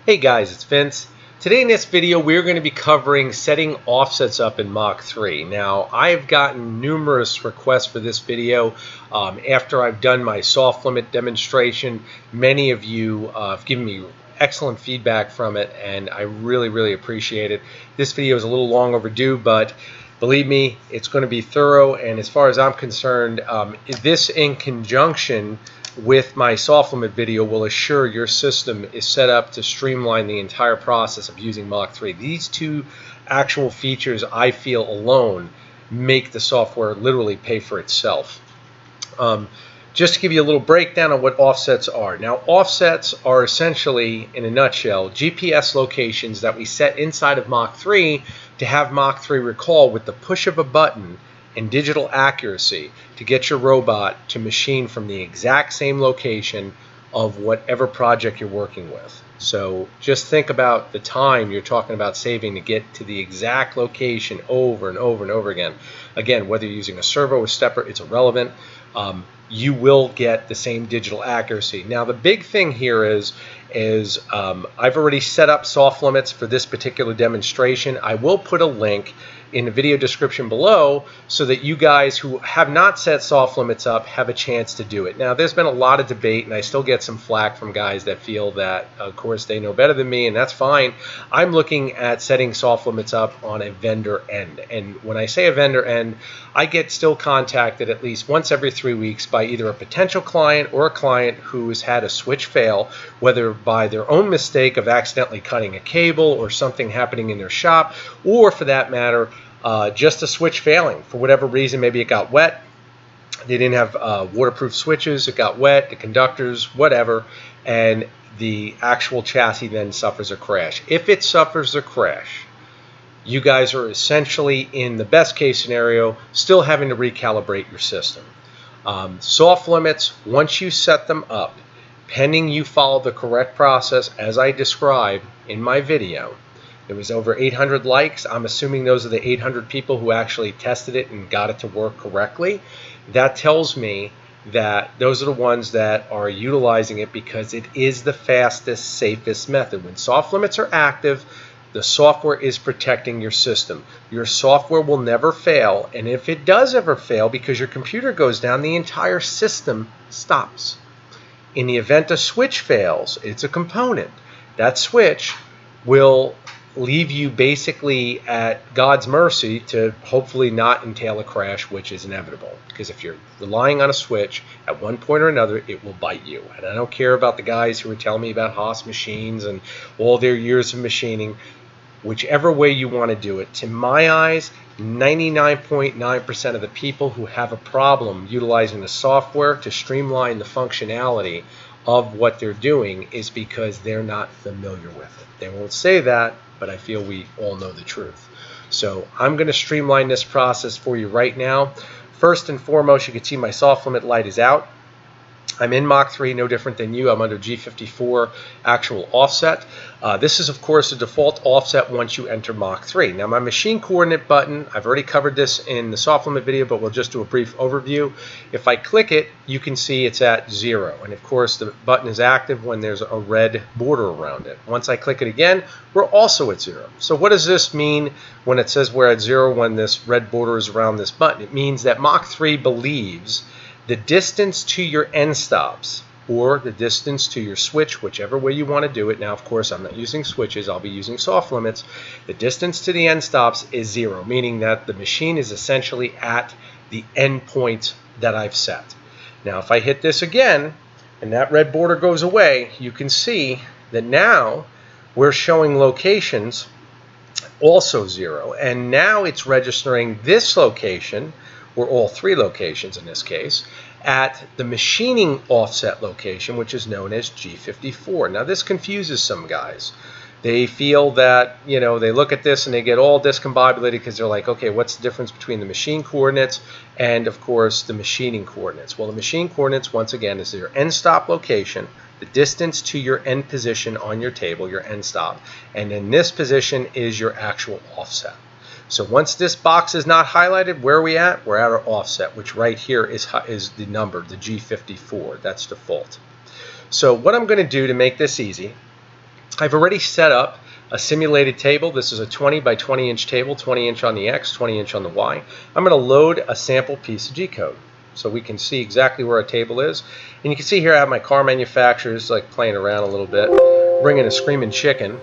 Hey guys, it's Vince. Today in this video we're going to be covering setting offsets up in Mach 3. Now I've gotten numerous requests for this video after I've done my soft limit demonstration. Many of you have given me excellent feedback from it and I really appreciate it. This video is a little long overdue, but believe me, it's going to be thorough, and as far as I'm concerned, this in conjunction with my soft limit video will assure your system is set up to streamline the entire process of using Mach 3. These two actual features, I feel alone, make the software literally pay for itself. Just to give you a little breakdown of what offsets are. Now, offsets are essentially, in a nutshell, GPS locations that we set inside of Mach 3 to have Mach 3 recall with the push of a button and digital accuracy to get your robot to machine from the exact same location of whatever project you're working with. So just think about the time you're talking about saving to get to the exact location over and over again. Again, whether you're using a servo or stepper, it's irrelevant. You will get the same digital accuracy. Now the big thing here is I've already set up soft limits for this particular demonstration. I will put a link in the video description below so that you guys who have not set soft limits up have a chance to do it. Now there's been a lot of debate and I still get some flack from guys that feel that of course they know better than me, and that's fine. I'm looking at setting soft limits up on a vendor end, and when I say a vendor end, I get still contacted at least once every 3 weeks by either a potential client or a client who has had a switch fail, whether by their own mistake of accidentally cutting a cable or something happening in their shop, or for that matter just a switch failing for whatever reason. Maybe it got wet, they didn't have waterproof switches, it got wet, the conductors, whatever, and the actual chassis then suffers a crash. If it suffers a crash, you guys are essentially, in the best case scenario, still having to recalibrate your system. Soft limits, once you set them up, pending you follow the correct process as I described in my video. There was over 800 likes. I'm assuming those are the 800 people who actually tested it and got it to work correctly. That tells me that those are the ones that are utilizing it because it is the fastest, safest method. When soft limits are active, the software is protecting your system. Your software will never fail, and if it does ever fail because your computer goes down, the entire system stops. In the event a switch fails, it's a component. That switch will leave you basically at God's mercy to hopefully not entail a crash, which is inevitable. Because if you're relying on a switch, at one point or another, it will bite you. And I don't care about the guys who are telling me about Haas machines and all their years of machining. Whichever way you want to do it, to my eyes, 99.9% of the people who have a problem utilizing the software to streamline the functionality of what they're doing is because they're not familiar with it. They won't say that, but I feel we all know the truth. So I'm going to streamline this process for you right now. First and foremost, you can see my soft limit light is out. I'm in Mach 3, no different than you. I'm under G54 actual offset. This is, of course, the default offset once you enter Mach 3. Now, my machine coordinate button, I've already covered this in the soft limit video, but we'll just do a brief overview. If I click it, you can see it's at 0. And, of course, the button is active when there's a red border around it. Once I click it again, we're also at 0. So what does this mean when it says we're at 0 when this red border is around this button? It means that Mach 3 believes the distance to your end stops or the distance to your switch, whichever way you want to do it. Now, of course, I'm not using switches. I'll be using soft limits. The distance to the end stops is 0, meaning that the machine is essentially at the end point that I've set. Now, if I hit this again and that red border goes away, you can see that now we're showing locations also 0. And now it's registering this location, or all 3 locations in this case, at the machining offset location, which is known as G54. Now this confuses some guys. They feel that, you know, they look at this and they get all discombobulated because they're like, okay, what's the difference between the machine coordinates and, of course, the machining coordinates? Well, the machine coordinates, once again, is your end stop location, the distance to your end position on your table, your end stop, and then this position is your actual offset. So once this box is not highlighted, where are we at? We're at our offset, which right here is the number, the G54. That's default. So what I'm going to do to make this easy I've already set up a simulated table. This is a 20 by 20 inch table, 20 inch on the X, 20 inch on the Y. I'm going to load a sample piece of G-code so we can see exactly where our table is. And you can see here I have my car manufacturers like playing around a little bit, bringing a screaming chicken.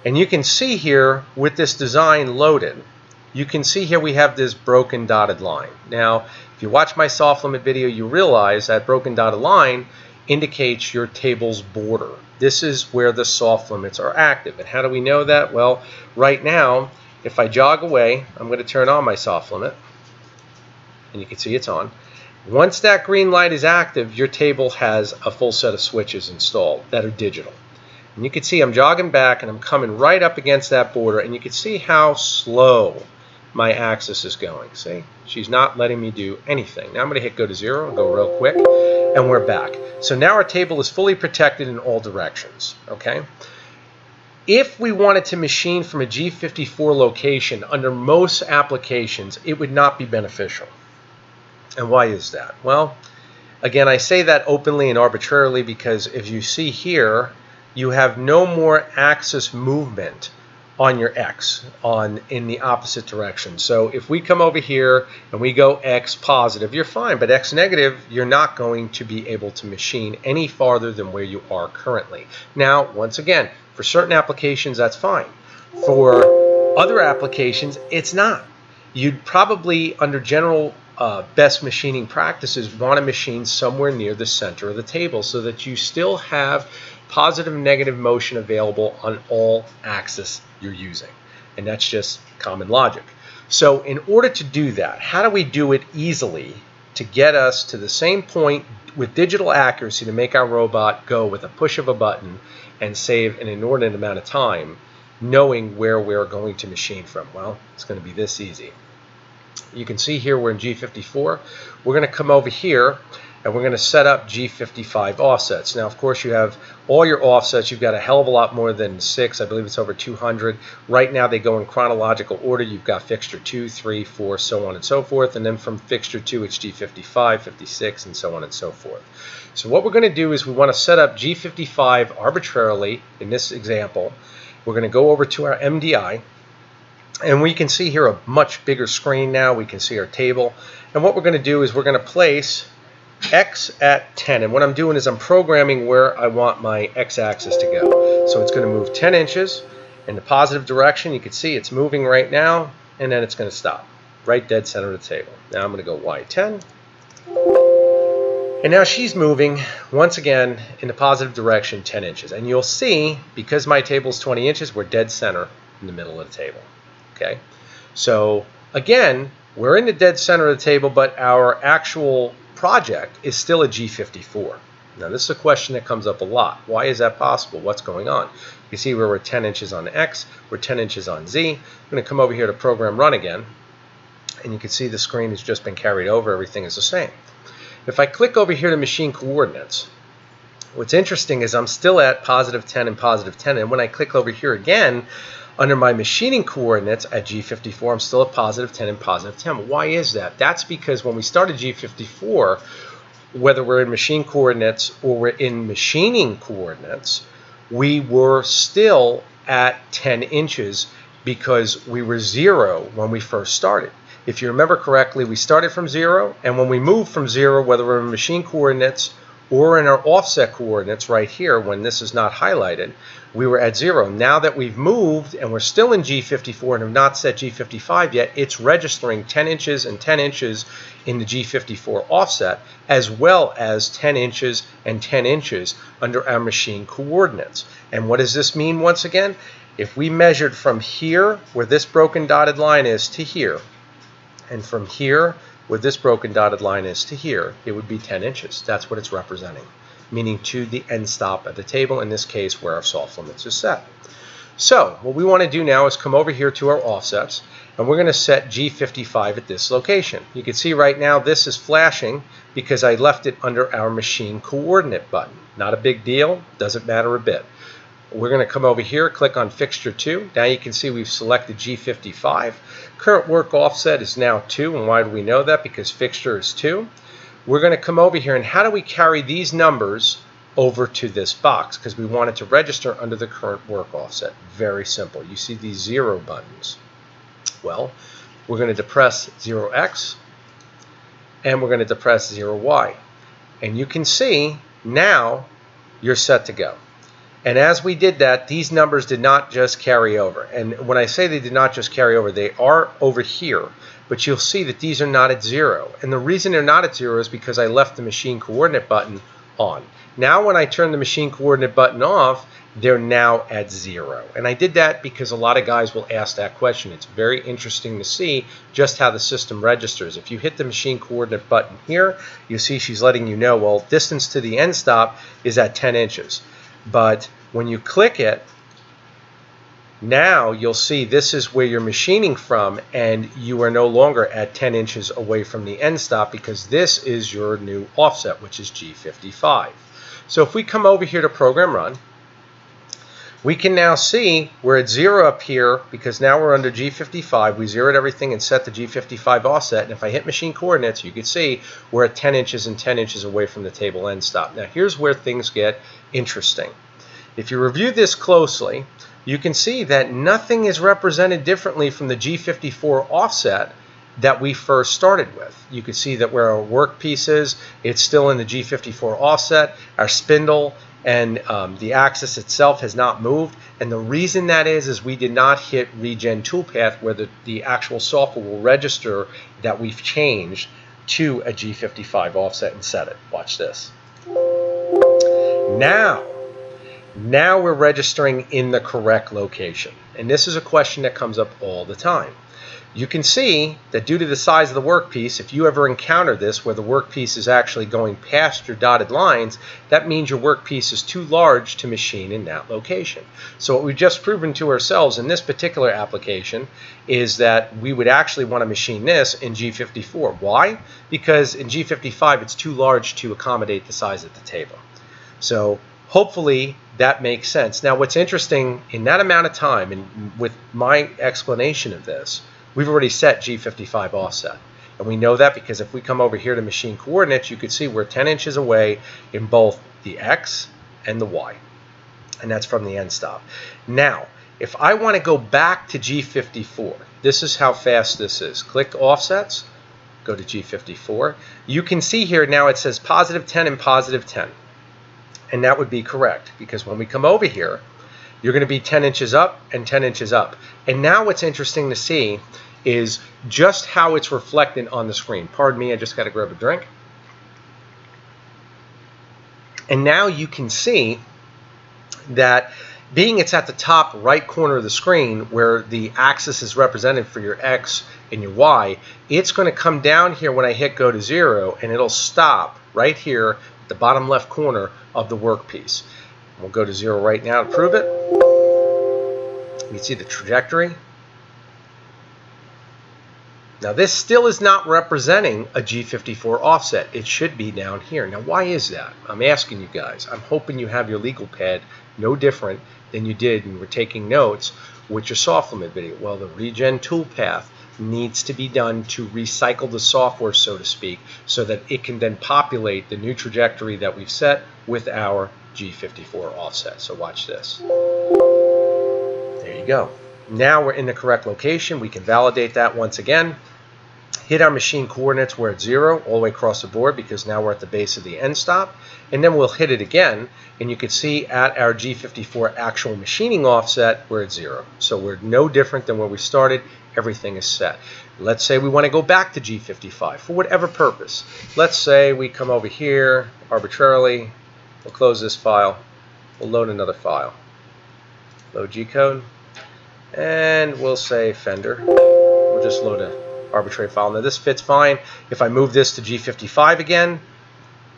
And you can see here with this design loaded, you can see here we have this broken dotted line. Now, if you watch my soft limit video, you realize that broken dotted line indicates your table's border. This is where the soft limits are active. And how do we know that? Well, right now, if I jog away, I'm going to turn on my soft limit, and you can see it's on. Once that green light is active, your table has a full set of switches installed that are digital. And you can see I'm jogging back and I'm coming right up against that border, and you can see how slow my axis is going. See, she's not letting me do anything. Now I'm going to hit go to 0 and go real quick, and we're back. So now our table is fully protected in all directions. Okay. If we wanted to machine from a G54 location under most applications, it would not be beneficial. And why is that? Well, again, I say that openly and arbitrarily because if you see here, you have no more axis movement on your X in the opposite direction. So if we come over here and we go X positive, you're fine, but X negative, you're not going to be able to machine any farther than where you are currently. Now, once again, for certain applications, that's fine. For other applications, it's not. You'd probably, under general best machining practices, want to machine somewhere near the center of the table so that you still have positive and negative motion available on all axes you're using. And that's just common logic. So in order to do that, how do we do it easily to get us to the same point with digital accuracy to make our robot go with a push of a button and save an inordinate amount of time knowing where we're going to machine from? Well, it's going to be this easy. You can see here we're in G54. We're going to come over here and we're going to set up G55 offsets. Now, of course, you have all your offsets. You've got a hell of a lot more than 6. I believe it's over 200. Right now, they go in chronological order. You've got fixture 2, 3, 4, so on and so forth. And then from fixture 2, it's G55, 56, and so on and so forth. So what we're going to do is we want to set up G55 arbitrarily in this example. We're going to go over to our MDI. And we can see here a much bigger screen now. We can see our table. And what we're going to do is we're going to place X at 10. And what I'm doing is I'm programming where I want my X-axis to go. So it's going to move 10 inches in the positive direction. You can see it's moving right now. And then it's going to stop right dead center of the table. Now I'm going to go Y10. And now she's moving, once again, in the positive direction 10 inches. And you'll see, because my table is 20 inches, we're dead center in the middle of the table. Okay, so again, we're in the dead center of the table, but our actual project is still a G54. Now, this is a question that comes up a lot. Why is that possible? What's going on? You see where we're 10 inches on X, we're 10 inches on Z. I'm going to come over here to program run again, and you can see the screen has just been carried over. Everything is the same. If I click over here to machine coordinates, what's interesting is I'm still at positive 10 and positive 10, and when I click over here again, under my machining coordinates at G54, I'm still at positive 10 and positive 10. Why is that? That's because when we started G54, whether we're in machine coordinates or we're in machining coordinates, we were still at 10 inches because we were 0 when we first started. If you remember correctly, we started from 0, and when we moved from 0, whether we're in machine coordinates or in our offset coordinates right here, when this is not highlighted, we were at 0. Now that we've moved and we're still in G54 and have not set G55 yet, it's registering 10 inches and 10 inches in the G54 offset, as well as 10 inches and 10 inches under our machine coordinates. And what does this mean once again? If we measured from here, where this broken dotted line is, to here, and from here, where this broken dotted line is, to here, it would be 10 inches. That's what it's representing, meaning to the end stop of the table, in this case where our soft limits is set. So what we want to do now is come over here to our offsets, and we're going to set G55 at this location. You can see right now this is flashing because I left it under our machine coordinate button. Not a big deal, doesn't matter a bit. We're going to come over here, click on fixture 2. Now you can see we've selected G55. Current work offset is now 2, and why do we know that? Because fixture is 2. We're going to come over here, and how do we carry these numbers over to this box because we want it to register under the current work offset. Very simple. You see these 0 buttons. Well, we're going to depress 0x and we're going to depress 0y. And you can see now you're set to go. And as we did that, these numbers did not just carry over. And when I say they did not just carry over, they are over here. But you'll see that these are not at 0. And the reason they're not at 0 is because I left the machine coordinate button on. Now when I turn the machine coordinate button off, they're now at 0. And I did that because a lot of guys will ask that question. It's very interesting to see just how the system registers. If you hit the machine coordinate button here, you see she's letting you know, well, distance to the end stop is at 10 inches. But when you click it, now you'll see this is where you're machining from, and you are no longer at 10 inches away from the end stop because this is your new offset, which is G55. So if we come over here to program run, we can now see we're at 0 up here because now we're under G55. We zeroed everything and set the G55 offset. And if I hit machine coordinates, you can see we're at 10 inches and 10 inches away from the table end stop. Now here's where things get interesting. If you review this closely, you can see that nothing is represented differently from the G54 offset that we first started with. You can see that where our workpiece is, it's still in the G54 offset. Our spindle and the axis itself has not moved. And the reason that is we did not hit Regen toolpath where the actual software will register that we've changed to a G55 offset and set it. Watch this. Now we're registering in the correct location. And this is a question that comes up all the time. You can see that due to the size of the workpiece, if you ever encounter this where the workpiece is actually going past your dotted lines, that means your workpiece is too large to machine in that location. So what we've just proven to ourselves in this particular application is that we would actually want to machine this in G54. Why? Because in G55 it's too large to accommodate the size of the table. So hopefully that makes sense. Now what's interesting, in that amount of time and with my explanation of this, we've already set G55 offset. And we know that because if we come over here to machine coordinates, you can see we're 10 inches away in both the X and the Y. And that's from the end stop. Now, if I want to go back to G54, this is how fast this is. Click offsets, go to G54. You can see here now it says positive 10 and positive 10. And that would be correct because when we come over here, you're going to be 10 inches up and 10 inches up. And now what's interesting to see is just how it's reflected on the screen. Pardon me, I just got to grab a drink. And now you can see that being it's at the top right corner of the screen where the axis is represented for your X and your Y, it's going to come down here when I hit go to 0 and it'll stop right here at the bottom left corner of the workpiece. We'll go to 0 right now to prove it. You can see the trajectory. Now this still is not representing a G54 offset. It should be down here. Now why is that? I'm asking you guys. I'm hoping you have your legal pad no different than you did and were taking notes with your soft limit video. Well, the Regen toolpath needs to be done to recycle the software, so to speak, so that it can then populate the new trajectory that we've set with our G54 offset. So watch this. There you go. Now we're in the correct location. We can validate that once again. Hit our machine coordinates, we're at 0 all the way across the board because now we're at the base of the end stop. And then we'll hit it again, and you can see at our G54 actual machining offset, we're at 0. So we're no different than where we started. Everything is set. Let's say we want to go back to G55 for whatever purpose. Let's say we come over here arbitrarily. We'll close this file. We'll load another file. Load G-code. And we'll say Fender. We'll just load a arbitrary file. Now this fits fine. If I move this to G55 again,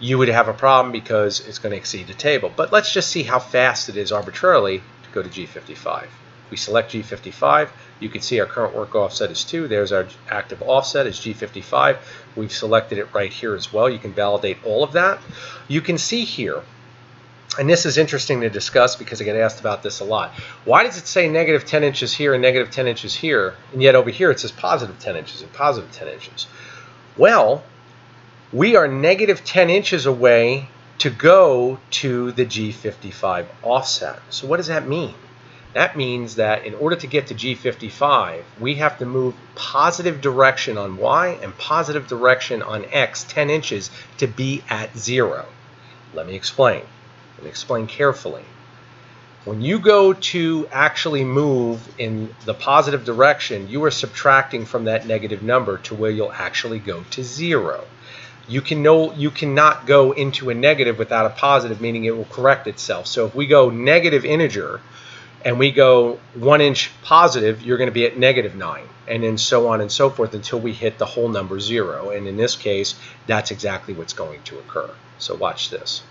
you would have a problem because it's going to exceed the table. But let's just see how fast it is arbitrarily to go to G55. We select G55. You can see our current work offset is 2. There's our active offset is G55. We've selected it right here as well. You can validate all of that. You can see here, and this is interesting to discuss because I get asked about this a lot. Why does it say negative 10 inches here and negative 10 inches here, and yet over here it says positive 10 inches and positive 10 inches? Well, we are negative 10 inches away to go to the G55 offset. So what does that mean? That means that in order to get to G55, we have to move positive direction on Y and positive direction on X 10 inches to be at 0. Let me explain. Let me explain carefully. When you go to actually move in the positive direction, you are subtracting from that negative number to where you'll actually go to 0. You cannot go into a negative without a positive, meaning it will correct itself. So if we go negative integer and we go 1 inch positive, you're going to be at -9, and then so on and so forth until we hit the whole number 0. And in this case, that's exactly what's going to occur. So watch this.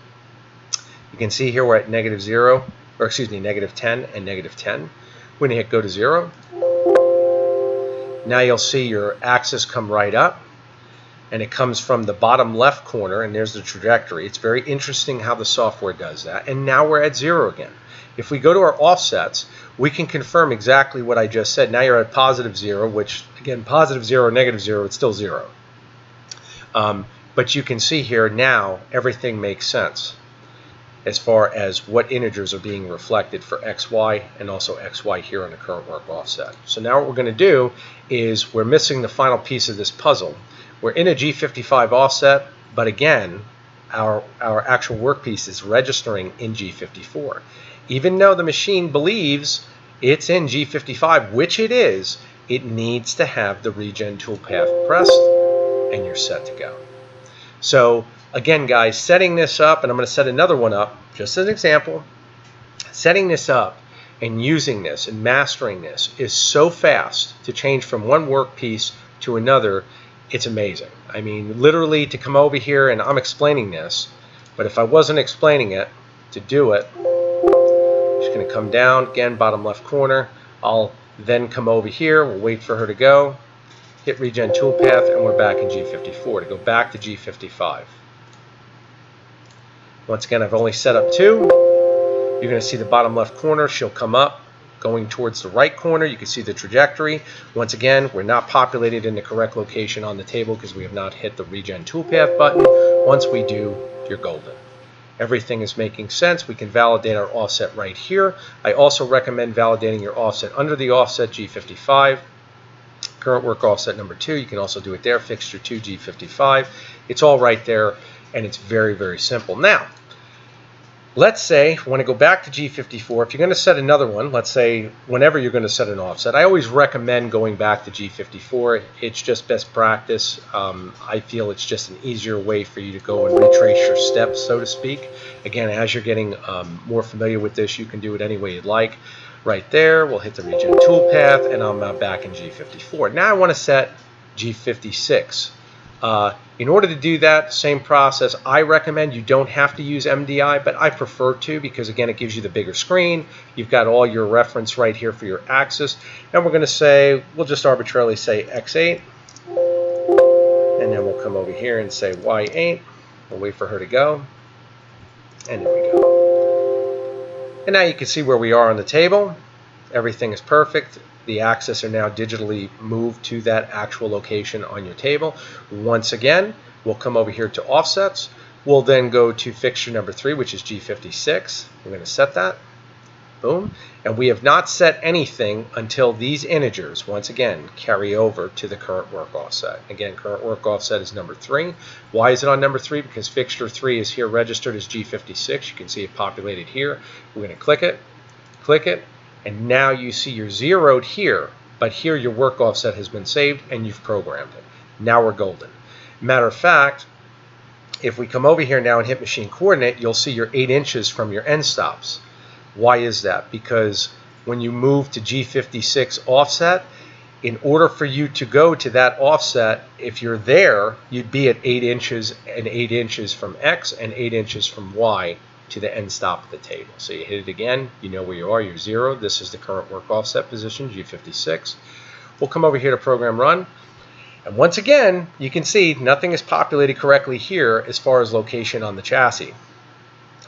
You can see here we're at -0, or excuse me, -10 and -10. When you hit go to 0, now you'll see your axis come right up, and it comes from the bottom left corner, and there's the trajectory. It's very interesting how the software does that. And now we're at 0 again. If we go to our offsets, we can confirm exactly what I just said. Now you're at +0, which again, +0, -0, it's still 0. But you can see here now everything makes sense as far as what integers are being reflected for XY and also XY here on the current work offset. So now what we're going to do is we're missing the final piece of this puzzle. We're in a G55 offset, but again, our actual workpiece is registering in G54. Even though the machine believes it's in G55, which it is, it needs to have the Regen toolpath pressed, and you're set to go. So again, guys, setting this up, and I'm going to set another one up, just as an example. Setting this up and using this and mastering this is so fast to change from one workpiece to another. It's amazing. I mean, literally to come over here, and I'm explaining this, but if I wasn't explaining it, to do it, just going to come down, again, bottom left corner. I'll then come over here. We'll wait for her to go. Hit Regen toolpath, and we're back in G54 to go back to G55. Once again, I've only set up 2. You're going to see the bottom left corner. She'll come up, going towards the right corner. You can see the trajectory. Once again, we're not populated in the correct location on the table because we have not hit the Regen toolpath button. Once we do, you're golden. Everything is making sense. We can validate our offset right here. I also recommend validating your offset under the offset G55. Current work offset number 2. You can also do it there. Fixture 2 G55. It's all right there, and it's very, very simple. Now, let's say I want to go back to G54. If you're going to set another one, let's say whenever you're going to set an offset, I always recommend going back to G54. It's just best practice. I feel it's just an easier way for you to go and retrace your steps, so to speak. Again, as you're getting more familiar with this, you can do it any way you'd like. Right there, we'll hit the Regen toolpath, and I'm back in G54. Now I want to set G56. In order to do that, same process. I recommend you don't have to use MDI, but I prefer to because, again, it gives you the bigger screen. You've got all your reference right here for your axis. And we're going to say, we'll just arbitrarily say X8. And then we'll come over here and say Y8. We'll wait for her to go. And there we go. And now you can see where we are on the table. Everything is perfect. The axes are now digitally moved to that actual location on your table. Once again, we'll come over here to offsets. We'll then go to fixture number 3, which is G56. We're going to set that. Boom. And we have not set anything until these integers, once again, carry over to the current work offset. Again, current work offset is number 3. Why is it on number 3? Because fixture 3 is here registered as G56. You can see it populated here. We're going to click it, and now you see you're zeroed here, but here your work offset has been saved and you've programmed it. Now we're golden. Matter of fact, if we come over here now and hit machine coordinate, you'll see you're 8 inches from your end stops. Why is that? Because when you move to G56 offset, in order for you to go to that offset, if you're there, you'd be at 8 inches and 8 inches from X and 8 inches from Y to the end stop of the table. So you hit it again, you know where you are, you're 0. This is the current work offset position, G56. We'll come over here to program run. And once again, you can see nothing is populated correctly here as far as location on the chassis.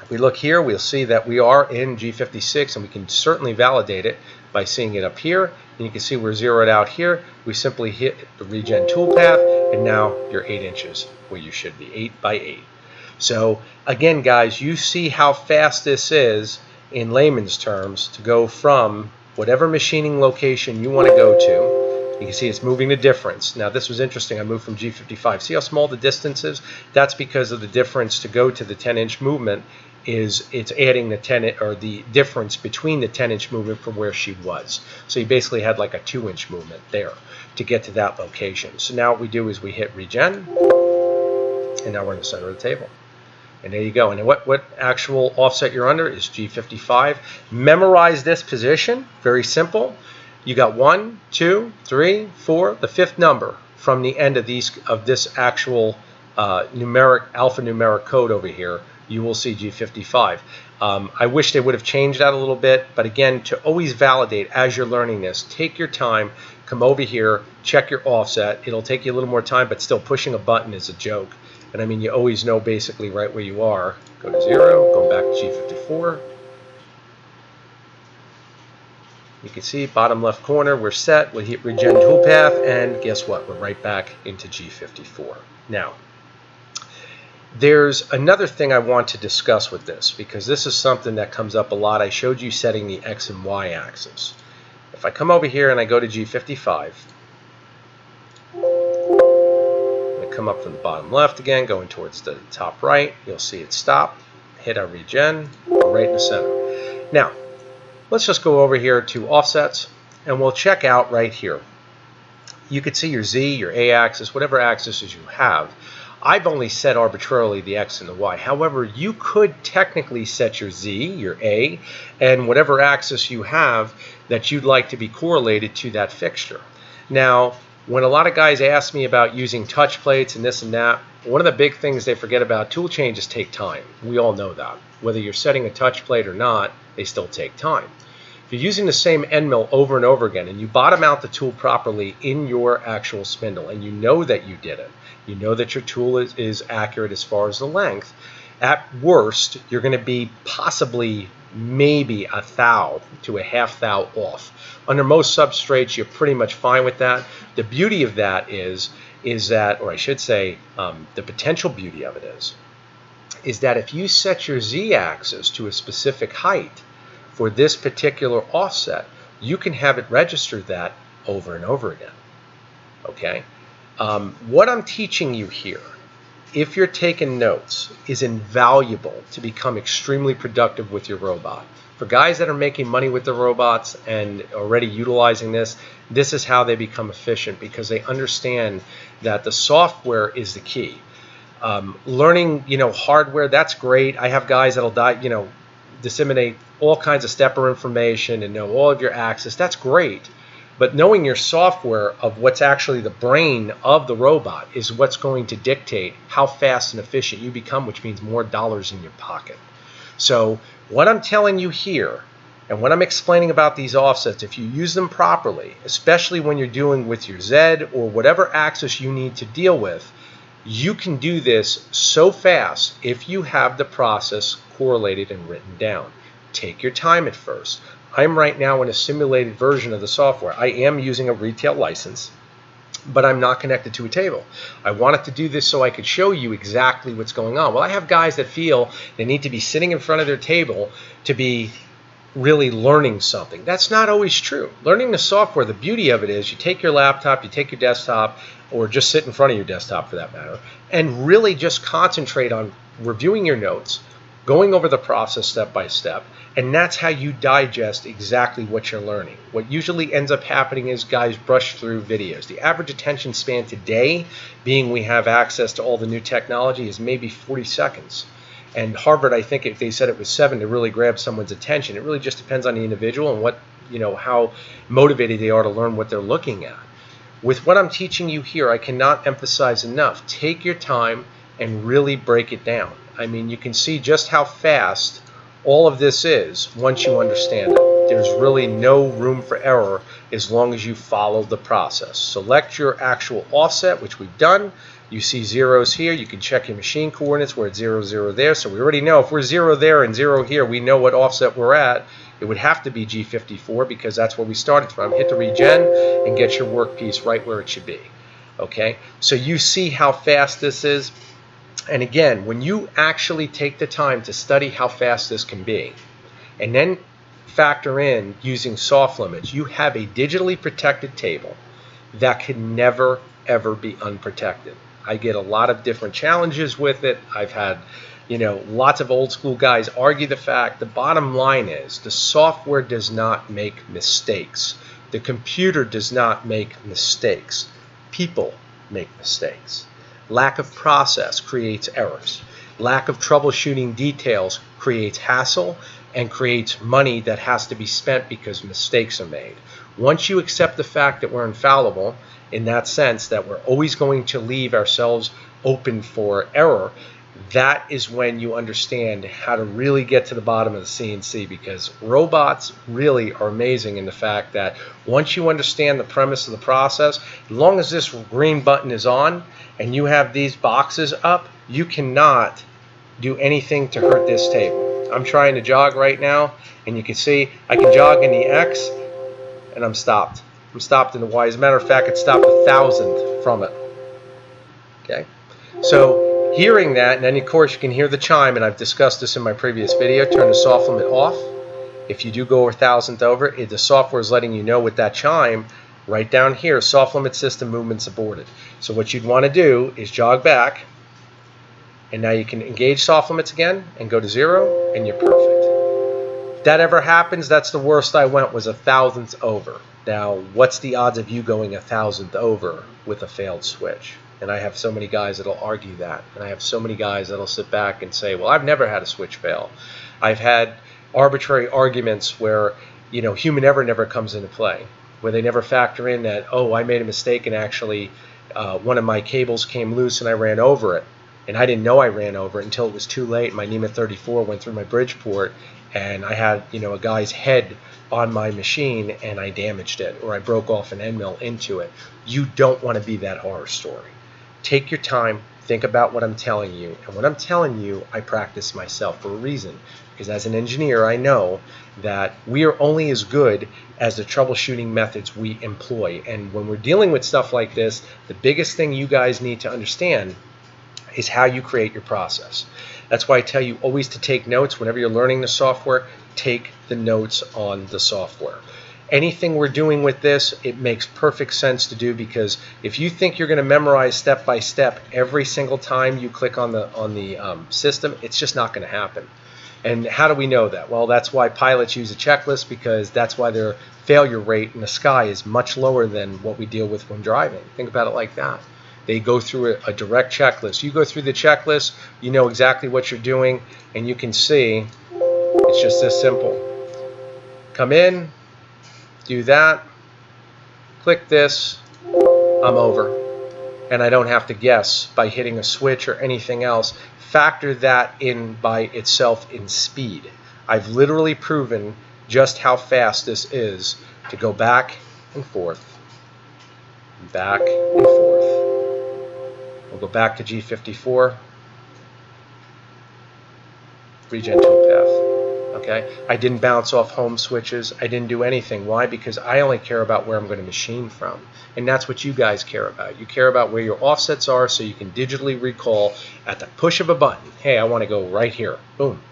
If we look here, we'll see that we are in G56, and we can certainly validate it by seeing it up here. And you can see we're zeroed out here. We simply hit the Regen toolpath, and now you're 8 inches where you should be, 8 by 8. So again, guys, you see how fast this is in layman's terms to go from whatever machining location you want to go to. You can see it's moving the difference. Now this was interesting. I moved from G55. See how small the distance is? That's because of the difference to go to the 10-inch movement is it's adding the 10 or the difference between the 10-inch movement from where she was. So you basically had like a 2-inch movement there to get to that location. So now what we do is we hit Regen, and now we're in the center of the table. And there you go. And what actual offset you're under is G55. Memorize this position. Very simple. You got 1, 2, 3, 4, the 5th number from the end of this actual alphanumeric code over here. You will see G55. I wish they would have changed that a little bit, but again, to always validate as you're learning this, take your time, come over here, check your offset. It'll take you a little more time, but still pushing a button is a joke. And I mean, you always know basically right where you are. Go to 0, go back to G54. You can see bottom left corner, we're set. We hit Regen toolpath, and guess what? We're right back into G54. Now, there's another thing I want to discuss with this, because this is something that comes up a lot. I showed you setting the X and Y axis. If I come over here and I go to G55, I come up from the bottom left again, going towards the top right, you'll see it stop, hit our Regen, we're right in the center. Now, let's just go over here to offsets, and we'll check out right here. You can see your Z, your A axis, whatever axes you have. I've only set arbitrarily the X and the Y. However, you could technically set your Z, your A, and whatever axis you have that you'd like to be correlated to that fixture. Now, when a lot of guys ask me about using touch plates and this and that, one of the big things they forget about, tool changes take time. We all know that. Whether you're setting a touch plate or not, they still take time. If you're using the same end mill over and over again and you bottom out the tool properly in your actual spindle and you know that you did it, you know that your tool is accurate as far as the length, at worst, you're going to be possibly maybe a thou to a half thou off. Under most substrates, you're pretty much fine with that. The beauty of that is that, or I should say, the potential beauty of it is that if you set your Z-axis to a specific height for this particular offset, you can have it register that over and over again. Okay? What I'm teaching you here, if you're taking notes, is invaluable to become extremely productive with your robot. For guys that are making money with the robots and already utilizing this, this is how they become efficient, because they understand that the software is the key. Learning, hardware, that's great. I have guys that'll disseminate all kinds of stepper information and know all of your axes. That's great. But knowing your software of what's actually the brain of the robot is what's going to dictate how fast and efficient you become, which means more dollars in your pocket. So what I'm telling you here, and when I'm explaining about these offsets, if you use them properly, especially when you're dealing with your Z or whatever axis you need to deal with, you can do this so fast if you have the process correlated and written down. Take your time at first. I'm right now in a simulated version of the software. I am using a retail license, but I'm not connected to a table. I wanted to do this so I could show you exactly what's going on. Well, I have guys that feel they need to be sitting in front of their table to be really learning something. That's not always true. Learning the software, the beauty of it is you take your laptop, you take your desktop, or just sit in front of your desktop for that matter, and really just concentrate on reviewing your notes, going over the process step by step, and that's how you digest exactly what you're learning. What usually ends up happening is guys brush through videos. The average attention span today, being we have access to all the new technology, is maybe 40 seconds. And Harvard, I think they said it was 7 to really grab someone's attention. It really just depends on the individual and what, how motivated they are to learn what they're looking at. With what I'm teaching you here, I cannot emphasize enough. Take your time and really break it down. I mean, you can see just how fast all of this is once you understand it. There's really no room for error as long as you follow the process. Select your actual offset, which we've done. You see zeros here. You can check your machine coordinates where it's 0, 0 there. So we already know if we're 0 there and 0 here, we know what offset we're at. It would have to be G54 because that's where we started from. Hit the Regen and get your workpiece right where it should be. Okay, so you see how fast this is. And again, when you actually take the time to study how fast this can be, and then factor in using soft limits, you have a digitally protected table that can never, ever be unprotected. I get a lot of different challenges with it. I've had, lots of old school guys argue the fact. The bottom line is the software does not make mistakes. The computer does not make mistakes. People make mistakes. Lack of process creates errors. Lack of troubleshooting details creates hassle and creates money that has to be spent because mistakes are made. Once you accept the fact that we're infallible, in that sense that we're always going to leave ourselves open for error, that is when you understand how to really get to the bottom of the CNC, because robots really are amazing in the fact that once you understand the premise of the process, as long as this green button is on and you have these boxes up, you cannot do anything to hurt this table. I'm trying to jog right now, and you can see I can jog in the X, and I'm stopped. I'm stopped in the Y. As a matter of fact, it stopped 1,000 from it. Okay, so hearing that, and then of course you can hear the chime, and I've discussed this in my previous video. Turn the soft limit off. If you do go 1,000th over, the software is letting you know with that chime right down here, soft limit system movements aborted. So what you'd want to do is jog back, and now you can engage soft limits again and go to 0, and you're perfect. If that ever happens, that's the worst I went, was 1,000th over. Now, what's the odds of you going 1,000th over with a failed switch? And I have so many guys that'll argue that. And I have so many guys that'll sit back and say, well, I've never had a switch fail. I've had arbitrary arguments where, human error never comes into play, where they never factor in that, oh, I made a mistake and actually one of my cables came loose and I ran over it. And I didn't know I ran over it until it was too late. My NEMA 34 went through my bridge port, and I had, a guy's head on my machine, and I damaged it, or I broke off an end mill into it. You don't want to be that horror story. Take your time, think about what I'm telling you. And what I'm telling you, I practice myself for a reason. Because as an engineer, I know that we are only as good as the troubleshooting methods we employ. And when we're dealing with stuff like this, the biggest thing you guys need to understand is how you create your process. That's why I tell you always to take notes. Whenever you're learning the software, take the notes on the software. Anything we're doing with this, it makes perfect sense to do, because if you think you're going to memorize step by step every single time you click on the system, it's just not going to happen. And how do we know that? Well, that's why pilots use a checklist, because that's why their failure rate in the sky is much lower than what we deal with when driving. Think about it like that. They go through a direct checklist. You go through the checklist, you know exactly what you're doing, and you can see it's just this simple. Come in, do that, click this, I'm over. And I don't have to guess by hitting a switch or anything else. Factor that in by itself in speed. I've literally proven just how fast this is to go back and forth, back and forth. We'll go back to G54, Regen toolpath. Okay, I didn't bounce off home switches. I didn't do anything. Why? Because I only care about where I'm going to machine from. And that's what you guys care about. You care about where your offsets are, so you can digitally recall at the push of a button, hey, I want to go right here. Boom.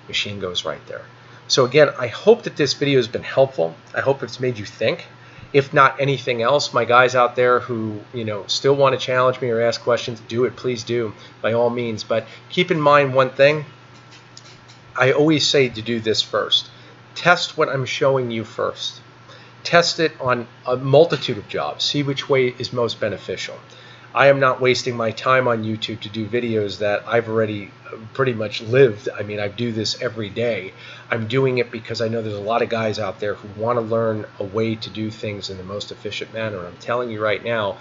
Machine goes right there. So again, I hope that this video has been helpful. I hope it's made you think. If not anything else, my guys out there who, still want to challenge me or ask questions, do it. Please do, by all means. But keep in mind one thing. I always say to do this first. Test what I'm showing you first. Test it on a multitude of jobs. See which way is most beneficial. I am not wasting my time on YouTube to do videos that I've already pretty much lived. I mean, I do this every day. I'm doing it because I know there's a lot of guys out there who want to learn a way to do things in the most efficient manner. And I'm telling you right now,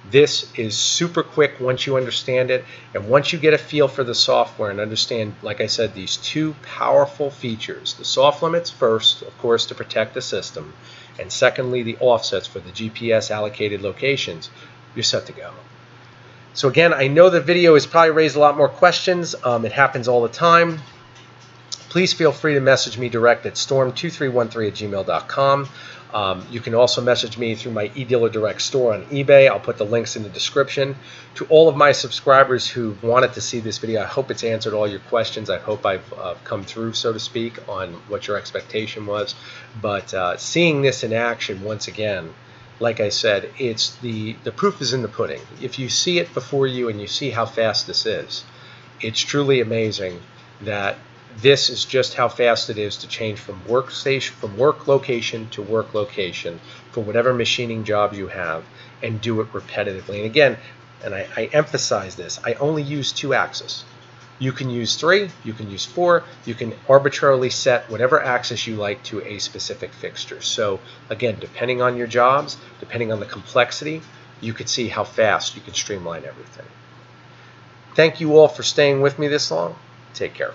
this is super quick once you understand it. And once you get a feel for the software and understand, like I said, these two powerful features, the soft limits first, of course, to protect the system, and secondly, the offsets for the GPS allocated locations, you're set to go. So again, I know the video has probably raised a lot more questions. It happens all the time. Please feel free to message me direct at storm2313@gmail.com. You can also message me through my eDealer Direct store on eBay. I'll put the links in the description. To all of my subscribers who wanted to see this video, I hope it's answered all your questions. I hope I've come through, so to speak, on what your expectation was. But seeing this in action once again, like I said, it's the proof is in the pudding. If you see it before you and you see how fast this is, it's truly amazing that this is just how fast it is to change from work location to work location for whatever machining job you have, and do it repetitively. And again, and I emphasize this, I only use 2 axes. You can use 3, you can use 4, you can arbitrarily set whatever axis you like to a specific fixture. So again, depending on your jobs, depending on the complexity, you could see how fast you can streamline everything. Thank you all for staying with me this long. Take care.